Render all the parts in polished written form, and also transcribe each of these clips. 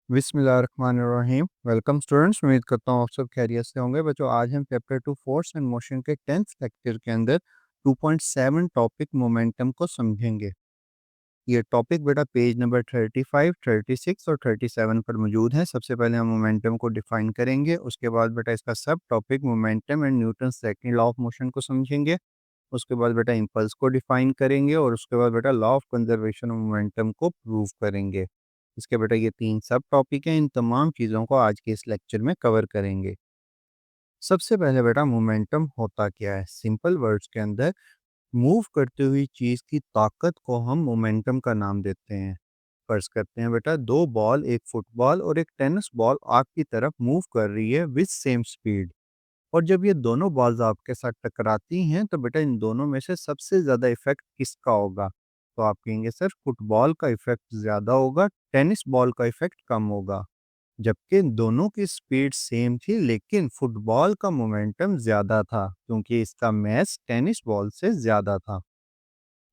बिस्मिल्लाहिर्रहमानिर्रहीम। Welcome students, उम्मीद करता हूँ आप सब खैरियत से होंगे। बच्चों, आज हम चैप्टर 2 फोर्स एंड मोशन के 10th लेक्चर के अंदर 2.7 टॉपिक मोमेंटम को समझेंगे। ये टॉपिक बेटा पेज नंबर 35, 36 और 37 पर मौजूद है। सबसे पहले हम मोमेंटम को डिफाइन करेंगे, उसके बाद बेटा इसका सब topic momentum and Newton second law of motion को समझेंगे। उसके बाद बेटा इम्पल्स को डिफाइन करेंगे और उसके बाद बेटा law of conservation of momentum को प्रूव करेंगे। इसके बेटा ये 3 सब टॉपिक हैं। इन तमाम चीज़ों को आज के इस लेक्चर में कवर करेंगे। सबसे पहले बेटा मोमेंटम होता क्या है? सिंपल वर्ड्स के अंदर मूव करती हुई चीज़ की ताकत को हम मोमेंटम का नाम देते हैं। फर्ज करते हैं बेटा 2 बॉल, एक फुटबॉल और एक टेनिस बॉल आपकी तरफ मूव कर रही है विद सेम स्पीड। और जब ये दोनों बॉल्स आपके साथ टकराती हैं तो बेटा इन दोनों में से सबसे ज़्यादा इफेक्ट किसका होगा? तो आप कहेंगे सर फुटबॉल का इफेक्ट ज़्यादा होगा, टेनिस बॉल का इफेक्ट कम होगा। जबकि दोनों की स्पीड सेम थी लेकिन फुटबॉल का मोमेंटम ज़्यादा था क्योंकि इसका मैस टेनिस बॉल से ज़्यादा था।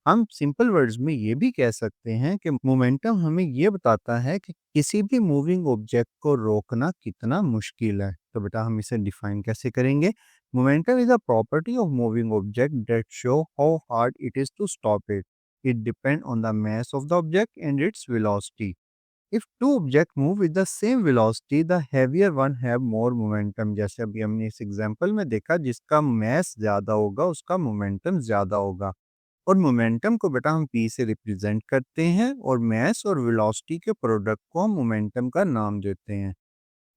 हम सिंपल वर्ड्स में ये भी कह सकते हैं कि मोमेंटम हमें ये बताता है कि किसी भी मूविंग ऑब्जेक्ट को रोकना कितना मुश्किल है। तो बेटा हम इसे डिफाइन कैसे करेंगे? Momentum is a property of moving object that show how hard it is to stop it. It depend on the mass of the object and its velocity. If two objects move with the same velocity, the heavier one have more momentum. जैसे अभी हमने इस example में देखा, जिसका mass ज़्यादा होगा उसका मोमेंटम ज़्यादा होगा। और मोमेंटम को बेटा हम p से रिप्रेजेंट करते हैं और मास और वेलोसिटी के प्रोडक्ट को हम मोमेंटम का नाम देते हैं।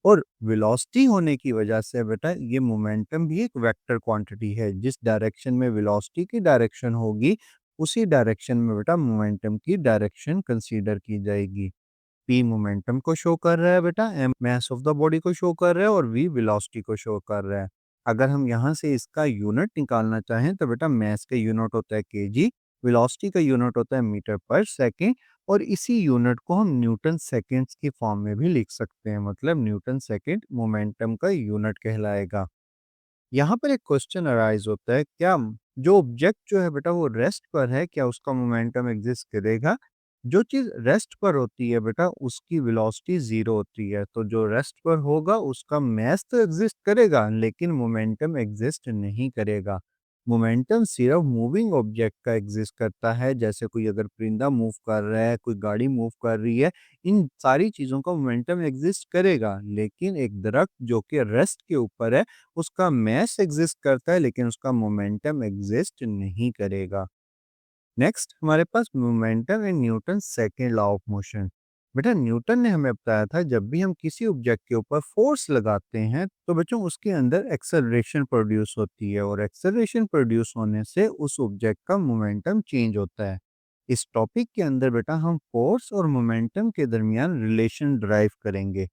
और वेलोसिटी होने की वजह से बेटा ये मोमेंटम भी एक वेक्टर क्वांटिटी है। जिस डायरेक्शन में वेलोसिटी की डायरेक्शन होगी उसी डायरेक्शन में बेटा मोमेंटम की डायरेक्शन कंसीडर की जाएगी। p मोमेंटम को शो कर रहा है बेटा, m mass of the body को शो कर रहा है और v वेलोसिटी को शो कर रहा है। अगर हम यहाँ से इसका यूनिट निकालना चाहें तो बेटा मास का यूनिट होता है केजी, वेलोसिटी का यूनिट होता है मीटर पर सेकंड और इसी यूनिट को हम न्यूटन सेकंड्स की फॉर्म में भी लिख सकते हैं। मतलब न्यूटन सेकंड मोमेंटम का यूनिट कहलाएगा। यहाँ पर एक क्वेश्चन अराइज होता है, क्या जो ऑब्जेक्ट जो है बेटा वो रेस्ट पर है, क्या उसका मोमेंटम एग्जिस्ट करेगा? जो चीज़ रेस्ट पर होती है बेटा उसकी वेलोसिटी ज़ीरो होती है। तो जो रेस्ट पर होगा उसका मास तो एग्जिस्ट करेगा लेकिन मोमेंटम एग्जिस्ट नहीं करेगा। मोमेंटम सिर्फ मूविंग ऑब्जेक्ट का एग्जिस्ट करता है। जैसे कोई अगर परिंदा मूव कर रहा है, कोई गाड़ी मूव कर रही है, इन सारी चीज़ों का मोमेंटम एग्जिस्ट करेगा। लेकिन एक दरख्त जो कि रेस्ट के ऊपर है उसका मास एग्जिस्ट करता है लेकिन उसका मोमेंटम एग्जिस्ट नहीं करेगा। नेक्स्ट हमारे पास momentum and Newton second law of motion. बेटा न्यूटन ने हमें बताया था जब भी हम किसी ऑब्जेक्ट के ऊपर फोर्स लगाते हैं तो बच्चों उसके अंदर एक्सेलरेशन प्रोड्यूस होती है और एक्सेलरेशन प्रोड्यूस होने से उस ऑब्जेक्ट का मोमेंटम चेंज होता है। इस टॉपिक के अंदर बेटा हम फोर्स और मोमेंटम के दरमियान रिलेशन ड्राइव करेंगे।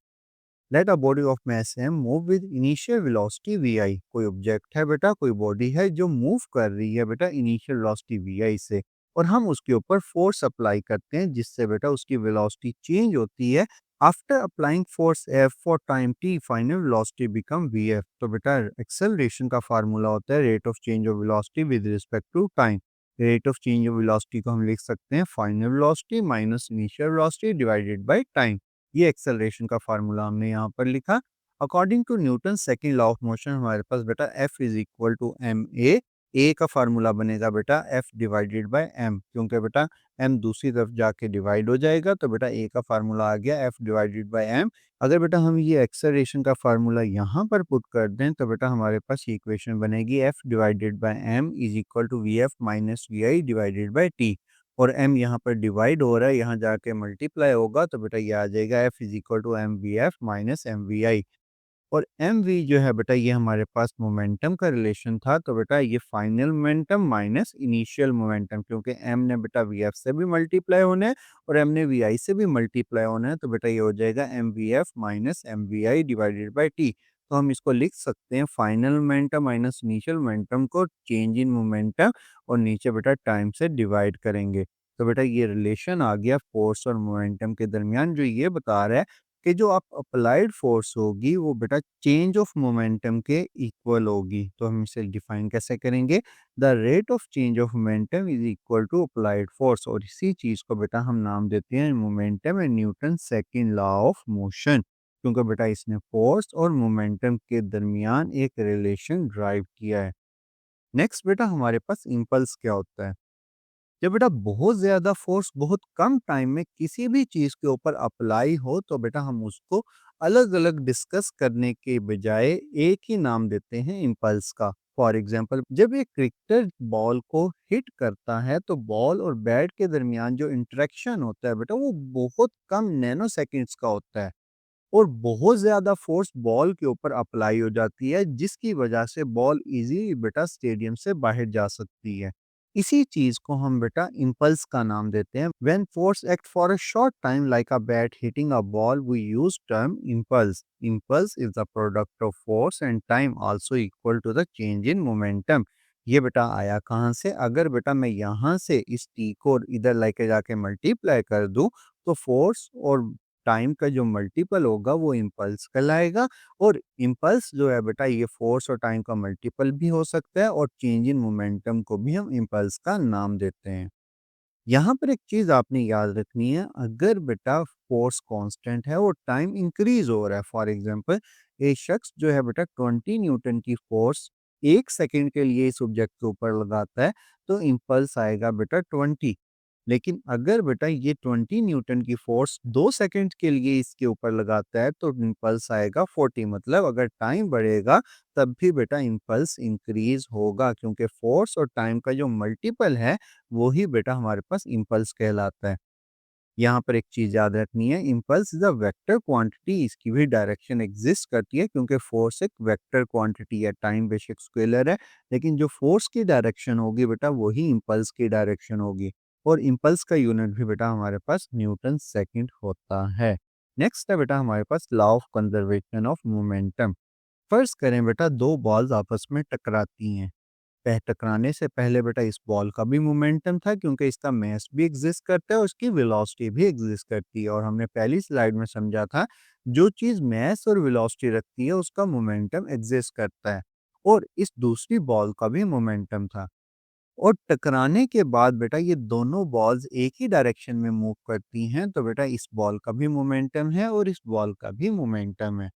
Let a body of mass m move with initial velocity vi। कोई ऑब्जेक्ट है बेटा, कोई बॉडी है जो मूव कर रही है बेटा इनिशियल वेलोसिटी vi से, और हम उसके ऊपर फोर्स अप्लाई करते हैं जिससे बेटा उसकी वेलोसिटी चेंज होती है। After applying force f for time t final velocity become vf। तो बेटा एक्सेलरेशन का फार्मूला होता है rate of change of velocity with respect to time. Rate of change of velocity को हम लिख सकते हैं final velocity minus initial velocity divided by time. ये एक्सेलरेशन का फार्मूला हमने यहाँ पर लिखा। According to Newton second law of motion हमारे पास बेटा f is equal to M A का फार्मूला बनेगा बेटा एफ डिवाइडेड बाय एम, क्योंकि बेटा एम दूसरी तरफ जाके डिवाइड हो जाएगा तो बेटा ए का फार्मूला आ गया एफ डिवाइडेड बाय एम। अगर बेटा हम ये एक्सेलरेशन का फार्मूला यहाँ पर पुट कर दें तो बेटा हमारे पास ये इक्वेशन बनेगी f divided by m is equal to v f minus v i divided by t. और m यहाँ पर डिवाइड हो रहा है, यहाँ जाके मल्टीप्लाई होगा तो बेटा ये आ जाएगा f is equal to m v f minus m v i. और एम वी जो है बेटा ये हमारे पास मोमेंटम का रिलेशन था। तो बेटा ये final momentum minus initial momentum, क्योंकि m ने बेटा वी एफ से भी मल्टीप्लाई होना है और m ने वी आई से भी मल्टीप्लाई होना है। तो बेटा ये हो जाएगा m v f minus m v i divided by t. तो हम इसको लिख सकते हैं final momentum minus initial momentum को चेंज इन मोमेंटम और नीचे बेटा टाइम से डिवाइड करेंगे। तो बेटा ये रिलेशन आ गया फोर्स और मोमेंटम के दरमियान, जो ये बता रहा है कि जो आप अप्लाइड फोर्स होगी वो बेटा चेंज ऑफ मोमेंटम के इक्वल होगी। तो हम इसे डिफाइन कैसे करेंगे? The rate of change of momentum is equal to applied force, और इसी चीज को बेटा हम नाम देते हैं momentum and Newton second law of motion, क्योंकि बेटा इसने फोर्स और मोमेंटम के दरमियान एक रिलेशन ड्राइव किया है। नेक्स्ट बेटा हमारे पास इम्पल्स क्या होता है? जब बेटा बहुत ज्यादा फोर्स बहुत कम टाइम में किसी भी चीज के ऊपर अप्लाई हो तो बेटा हम उसको अलग अलग डिस्कस करने के बजाय एक ही नाम देते हैं इम्पल्स का। फॉर एग्जाम्पल, जब एक क्रिकेटर बॉल को हिट करता है तो बॉल और बैट के दरमियान जो इंटरेक्शन होता है बेटा वो बहुत कम नैनो सेकेंड्स का होता है, और बहुत ज़्यादा फ़ोर्स बॉल के ऊपर अप्लाई हो जाती है, जिसकी वजह से बॉल इज़िली बेटा स्टेडियम से बाहर जा सकती है। इसी चीज़ को हम बेटा इम्पल्स का नाम देते हैं। When force act for a short time like a bat hitting a ball we use term impulse. Impulse is the product of force and time also equal to the change in momentum. ये बेटा आया कहाँ से? अगर बेटा मैं यहाँ से इस टी को इधर लेके जाके मल्टीप्लाई कर दूं तो फोर्स और टाइम का जो मल्टीपल होगा वो इम्पल्स कहलाएगा। और इम्पल्स जो है बेटा ये फोर्स और टाइम का मल्टीपल भी हो सकता है, और चेंज इन मोमेंटम को भी हम इम्पल्स का नाम देते हैं। यहाँ पर एक चीज आपने याद रखनी है, अगर बेटा फोर्स कांस्टेंट है और टाइम इंक्रीज हो रहा है, फॉर एग्जांपल एक शख्स जो है बेटा 20 न्यूटन की फोर्स 1 सेकंड के लिए इस ऑब्जेक्ट के ऊपर लगाता है तो इम्पल्स आएगा बेटा 20। लेकिन अगर बेटा ये 20 न्यूटन की फोर्स 2 सेकंड के लिए इसके ऊपर लगाता है तो इम्पल्स आएगा 40। मतलब अगर टाइम बढ़ेगा तब भी बेटा इम्पल्स इंक्रीज होगा, क्योंकि फोर्स और टाइम का जो मल्टीपल है वो ही बेटा हमारे पास इम्पल्स कहलाता है। यहाँ पर एक चीज याद रखनी है, impulse is a vector quantity, इसकी भी डायरेक्शन एग्जिस्ट करती है, क्योंकि फोर्स एक वेक्टर क्वांटिटी है, टाइम बेशक स्केलर है, लेकिन जो फोर्स की डायरेक्शन होगी बेटा वही इम्पल्स की डायरेक्शन होगी। और इम्पल्स का यूनिट भी बेटा हमारे पास न्यूटन सेकंड होता है। नेक्स्ट है बेटा हमारे पास law of conservation of momentum. फर्ज करें बेटा दो बॉल्स आपस में टकराती हैं। टकराने से पहले बेटा इस बॉल का भी मोमेंटम था, क्योंकि इसका मास भी एग्जिस्ट करता है और इसकी वेलोसिटी भी एग्जिस्ट करती है, और हमने पहली स्लाइड में समझा था जो चीज मास और वेलोसिटी रखती है उसका मोमेंटम एग्जिस्ट करता है, और इस दूसरी बॉल का भी मोमेंटम था। और टकराने के बाद बेटा ये दोनों बॉल्स एक ही डायरेक्शन में मूव करती हैं, तो बेटा इस बॉल का भी मोमेंटम है और इस बॉल का भी मोमेंटम है।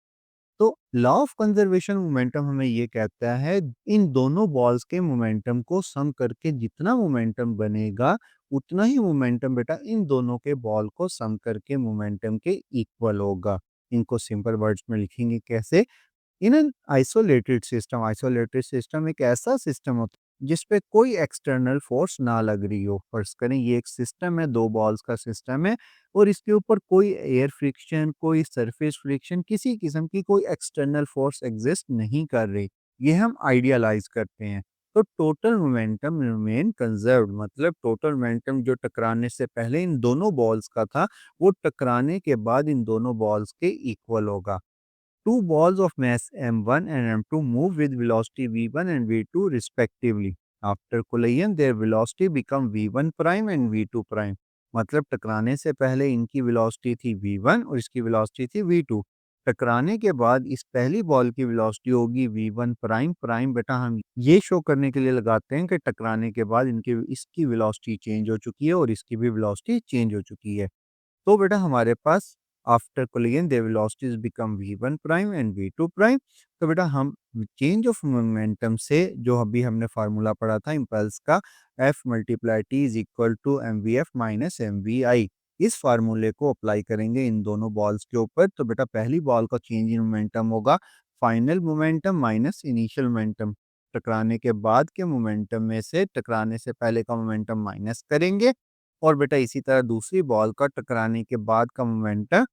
तो लॉ ऑफ कंजर्वेशन मोमेंटम हमें ये कहता है इन दोनों बॉल्स के मोमेंटम को सम करके जितना मोमेंटम बनेगा उतना ही मोमेंटम बेटा इन दोनों के बॉल को सम करके मोमेंटम के इक्वल होगा। इनको सिंपल वर्ड्स में लिखेंगे कैसे? इन एन आइसोलेटेड सिस्टम एक ऐसा सिस्टम होता है जिसपे कोई एक्सटर्नल फोर्स ना लग रही हो। फर्ज करें ये एक सिस्टम है, दो बॉल्स का सिस्टम है, और इसके ऊपर कोई एयर फ्रिक्शन, कोई सरफेस फ्रिक्शन, किसी किस्म की कोई एक्सटर्नल फोर्स एग्जिस्ट नहीं कर रही। ये हम आइडियलाइज करते हैं। तो टोटल मोमेंटम रिमेन कंजर्व्ड, मतलब टोटल मोमेंटम जो टकराने से पहले इन दोनों बॉल्स का था वो टकराने के बाद इन दोनों बॉल्स के इक्वल होगा। Two balls of mass m1 and m2 move with velocity v1 and v2 respectively. After collision, their velocity become v1 prime and v2 prime. मतलब टकराने से पहले इनकी वेलोसिटी थी v1 और इसकी वेलोसिटी थी v2। टकराने के बाद इस पहली बॉल की वेलोसिटी होगी v1 प्राइम। प्राइम बेटा हम ये शो करने के लिए लगाते हैं कि टकराने के बाद इनकी इसकी वेलोसिटी चेंज हो चुकी है और इसकी भी वेलोसिटी चेंज हो चुकी है। तो बेटा हमारे पास after collision their velocities become v1 prime and v2 prime. तो बेटा हम चेंज ऑफ मोमेंटम से जो अभी हमने फार्मूला पढ़ा था इम्पल्स का, f multiply t is equal to mvf minus mvi, इस फार्मूले को अप्लाई करेंगे इन दोनों बॉल्स के ऊपर। तो बेटा पहली बॉल का चेंज इन मोमेंटम होगा final momentum minus initial momentum. टकराने के बाद के मोमेंटम में से टकराने से पहले का मोमेंटम माइनस करेंगे, और बेटा इसी तरह दूसरी बॉल का टकराने के बाद का मोमेंटम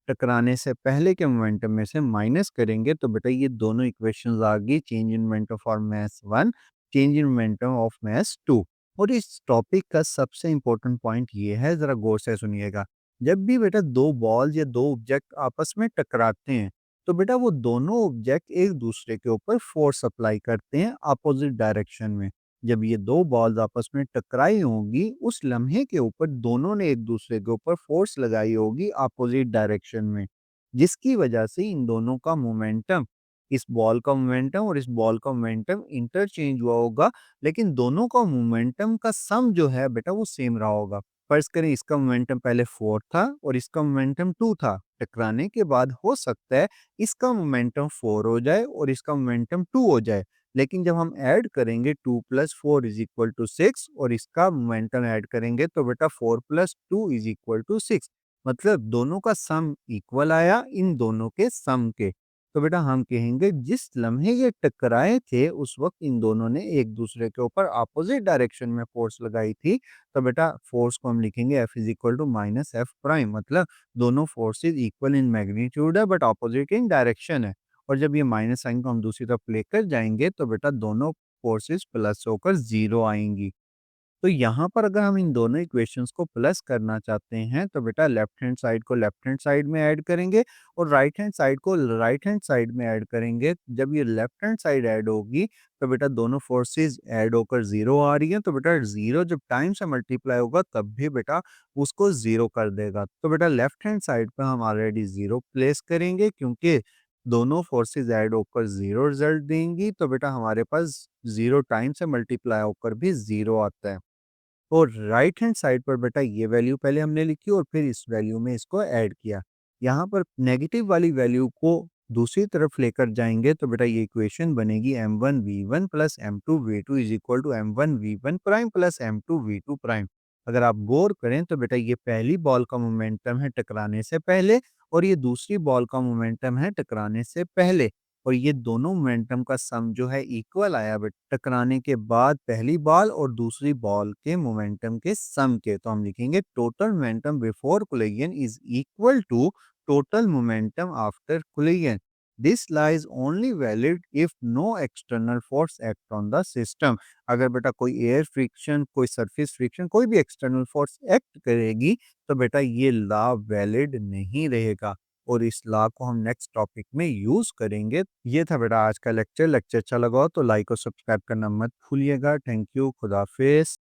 टकराने से पहले के मोमेंटम में से माइनस करेंगे। तो बेटा ये दोनों इक्वेशंस आ गई, change in momentum for mass 1, change in momentum of mass 2। और इस टॉपिक का सबसे इंपॉर्टेंट पॉइंट ये है, जरा गौर से सुनिएगा। जब भी बेटा दो बॉल या दो ऑब्जेक्ट आपस में टकराते हैं तो बेटा वो दोनों ऑब्जेक्ट एक दूसरे के ऊपर फोर्स अप्लाई करते हैं अपोजिट डायरेक्शन में। जब ये दो बॉल्स आपस में टकराई होंगी उस लम्हे के ऊपर दोनों ने एक दूसरे के ऊपर फोर्स लगाई होगी अपोजिट डायरेक्शन में। जिसकी वजह से इन दोनों का मोमेंटम, इस बॉल का मोमेंटम और इस बॉल का मोमेंटम इंटरचेंज हुआ होगा, लेकिन दोनों का मोमेंटम का सम जो है बेटा वो सेम रहा होगा। फर्ज़ करें इसका मोमेंटम पहले 4 था और इसका मोमेंटम 2 था। टकराने के बाद हो सकता है इसका मोमेंटम 4 हो जाए और इसका मोमेंटम 2 हो जाए। लेकिन जब हम ऐड करेंगे 2 + 4 = 6 और इसका मोमेंटम ऐड करेंगे तो बेटा 4 + 2 = 6, मतलब दोनों का सम इक्वल आया इन दोनों के सम के। तो बेटा हम कहेंगे जिस लम्हे ये टकराए थे उस वक़्त इन दोनों ने एक दूसरे के ऊपर अपोज़िट डायरेक्शन में फ़ोर्स लगाई थी। तो बेटा फ़ोर्स को हम लिखेंगे F = -F', मतलब दोनों फ़ोर्सेस इक्वल इन मैग्नीट्यूड है बट अपोज़िट इन डायरेक्शन है। और जब ये माइनस साइन को हम दूसरी तरफ लेकर जाएँगे तो बेटा दोनों फ़ोर्सेस प्लस होकर 0 आएँगी। तो यहाँ पर अगर हम इन दोनों इक्वेशंस को प्लस करना चाहते हैं तो बेटा लेफ्ट हैंड साइड को लेफ्ट हैंड साइड में ऐड करेंगे और राइट हैंड साइड को राइट हैंड साइड में ऐड करेंगे। जब ये लेफ्ट हैंड साइड ऐड होगी तो बेटा दोनों फोर्सेस ऐड होकर 0 आ रही हैं, तो बेटा 0 जब टाइम से मल्टीप्लाई होगा तब भी बेटा उसको 0 कर देगा। तो बेटा लेफ्ट हैंड साइड पे हम ऑलरेडी 0 प्लेस करेंगे क्योंकि दोनों फोर्सेस ऐड होकर 0 रिजल्ट देंगी, तो बेटा हमारे पास 0 टाइम से मल्टीप्लाई होकर भी 0 आता है। और राइट हैंड साइड पर बेटा ये वैल्यू पहले हमने लिखी और फिर इस वैल्यू में इसको ऐड किया। यहाँ पर नेगेटिव वाली वैल्यू को दूसरी तरफ लेकर जाएँगे तो बेटा ये इक्वेशन बनेगी m1v1 + m2v2 = m1v1 prime + m2v2 prime. अगर आप गौर करें तो बेटा ये पहली बॉल का मोमेंटम है टकराने से पहले और ये दूसरी बॉल का मोमेंटम है टकराने से पहले। और ये दोनों मोमेंटम का सम जो है इक्वल आया बट टकराने के बाद पहली बॉल और दूसरी बॉल के मोमेंटम के सम के। तो हम लिखेंगे total momentum before collision is equal to total momentum after collision. This lies only valid if no external force act on the system. अगर बेटा कोई एयर फ्रिक्शन, कोई सरफेस फ्रिक्शन, कोई भी एक्सटर्नल फोर्स एक्ट करेगी तो बेटा ये लॉ वैलिड नहीं रहेगा और इस लॉ को हम नेक्स्ट टॉपिक में यूज़ करेंगे। ये था बेटा आज का लेक्चर। लेक्चर अच्छा लगा हो तो लाइक और सब्सक्राइब करना मत भूलिएगा। थैंक यू, खुदा हाफिज़।